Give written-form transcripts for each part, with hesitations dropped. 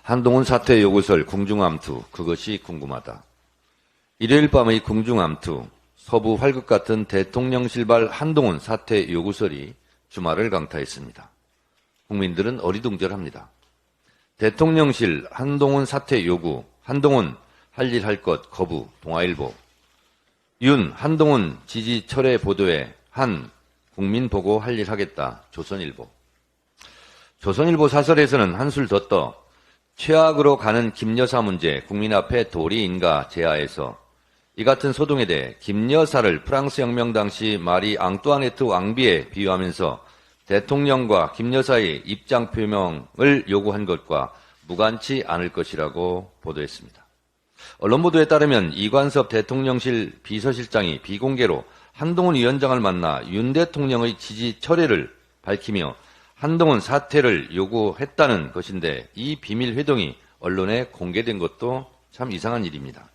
한동훈 사퇴 요구설 궁중암투, 그것이 궁금하다. 일요일 밤의 궁중암투, 서부 활극 같은 대통령실발 한동훈 사퇴 요구설이 주말을 강타했습니다. 국민들은 어리둥절합니다. 대통령실 한동훈 사퇴 요구, 한동훈 할 일 할 것 거부, 동아일보. 윤, 한동훈 지지 철회 보도에 한, 국민 보고 할 일 하겠다, 조선일보. 조선일보 사설에서는 한술 더 떠 최악으로 가는 김여사 문제 국민 앞에 도리인가 제하에서 이 같은 소동에 대해 김여사를 프랑스 혁명 당시 마리 앙뚜아네트 왕비에 비유하면서 대통령과 김여사의 입장 표명을 요구한 것과 무관치 않을 것이라고 보도했습니다. 언론 보도에 따르면 이관섭 대통령실 비서실장이 비공개로 한동훈 위원장을 만나 윤 대통령의 지지 철회를 밝히며 한동훈 사퇴를 요구했다는 것인데 이 비밀 회동이 언론에 공개된 것도 참 이상한 일입니다.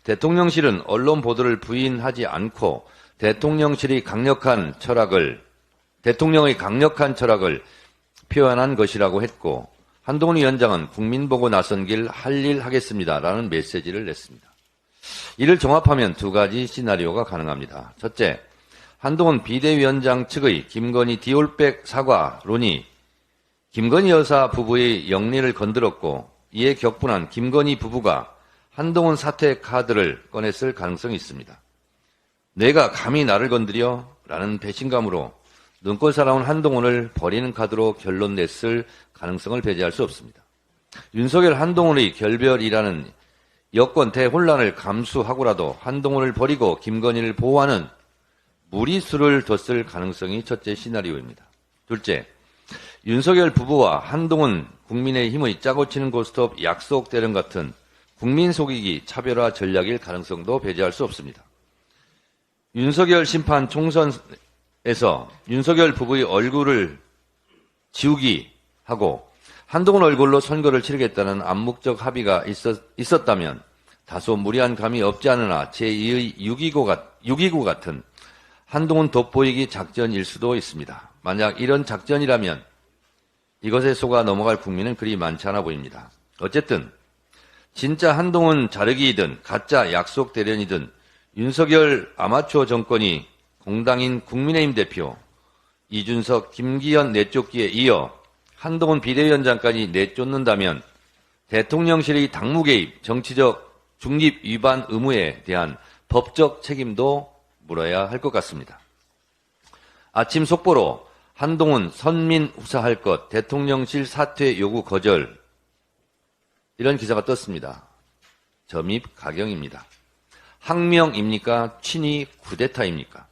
대통령실은 언론 보도를 부인하지 않고 대통령의 강력한 철학을 표현한 것이라고 했고 한동훈 위원장은 국민 보고 나선 길 할 일 하겠습니다라는 메시지를 냈습니다. 이를 종합하면 두 가지 시나리오가 가능합니다. 첫째, 한동훈 비대위원장 측의 김건희 디올백 사과론이 김건희 여사 부부의 영리를 건드렸고 이에 격분한 김건희 부부가 한동훈 사퇴 카드를 꺼냈을 가능성이 있습니다. 내가 감히 나를 건드려? 라는 배신감으로 눈꼴 살아온 한동훈을 버리는 카드로 결론 냈을 가능성을 배제할 수 없습니다. 윤석열 한동훈의 결별이라는 여권 대혼란을 감수하고라도 한동훈을 버리고 김건희를 보호하는 무리수를 뒀을 가능성이 첫째 시나리오입니다. 둘째, 윤석열 부부와 한동훈 국민의힘의 짜고 치는 고스톱 약속 대련 같은 국민 속이기 차별화 전략일 가능성도 배제할 수 없습니다. 윤석열 심판 총선에서 윤석열 부부의 얼굴을 지우기 하고 한동훈 얼굴로 선거를 치르겠다는 암묵적 합의가 있었다면 다소 무리한 감이 없지 않으나 제2의 6.29 같은 한동훈 돋보이기 작전일 수도 있습니다. 만약 이런 작전이라면 이것에 속아 넘어갈 국민은 그리 많지 않아 보입니다. 어쨌든 진짜 한동훈 자르기이든 가짜 약속 대련이든 윤석열 아마추어 정권이 공당인 국민의힘 대표 이준석, 김기현 내쫓기에 이어 한동훈 비대위원장까지 내쫓는다면 대통령실의 당무 개입, 정치적 중립 위반 의무에 대한 법적 책임도 물어야 할 것 같습니다. 아침 속보로 한동훈 선민 후사할 것, 대통령실 사퇴 요구 거절 이런 기사가 떴습니다. 점입 가경입니다. 항명입니까? 친위 쿠데타입니까?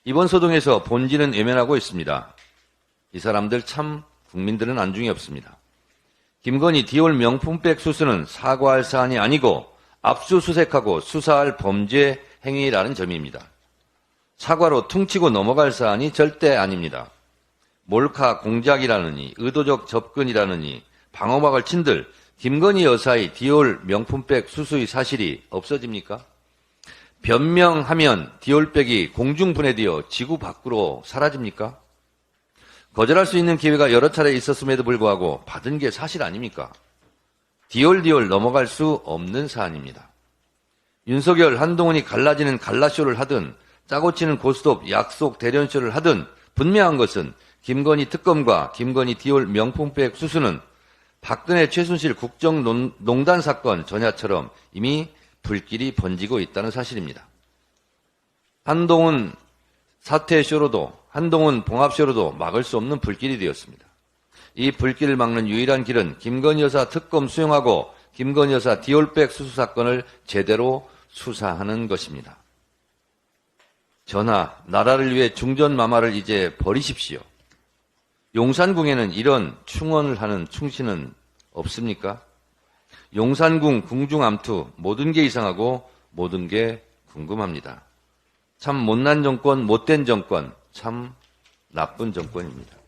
이번 소동에서 본질은 외면하고 있습니다. 이 사람들 참 국민들은 안중에 없습니다. 김건희 디올 명품백 수수는 사과할 사안이 아니고 압수수색하고 수사할 범죄 행위라는 점입니다. 사과로 퉁치고 넘어갈 사안이 절대 아닙니다. 몰카 공작이라느니 의도적 접근이라느니 방어막을 친들 김건희 여사의 디올 명품백 수수의 사실이 없어집니까? 변명하면 디올백이 공중분해되어 지구 밖으로 사라집니까? 거절할 수 있는 기회가 여러 차례 있었음에도 불구하고 받은 게 사실 아닙니까? 디올 넘어갈 수 없는 사안입니다. 윤석열, 한동훈이 갈라지는 갈라쇼를 하든 짜고 치는 고스톱 약속 대련쇼를 하든 분명한 것은 김건희 특검과 김건희 디올 명품백 수수는 박근혜 최순실 국정농단 사건 전야처럼 이미 불길이 번지고 있다는 사실입니다. 한동훈 사퇴쇼로도 한동훈 봉합쇼로도 막을 수 없는 불길이 되었습니다. 이 불길을 막는 유일한 길은 김건희 여사 특검 수용하고 김건희 여사 디올백 수수 사건을 제대로 수사하는 것입니다. 전하, 나라를 위해 중전마마를 이제 버리십시오. 용산궁에는 이런 충언을 하는 충신은 없습니까? 용산궁 궁중암투 모든 게 이상하고 모든 게 궁금합니다. 참 못난 정권, 못된 정권, 참 나쁜 정권입니다.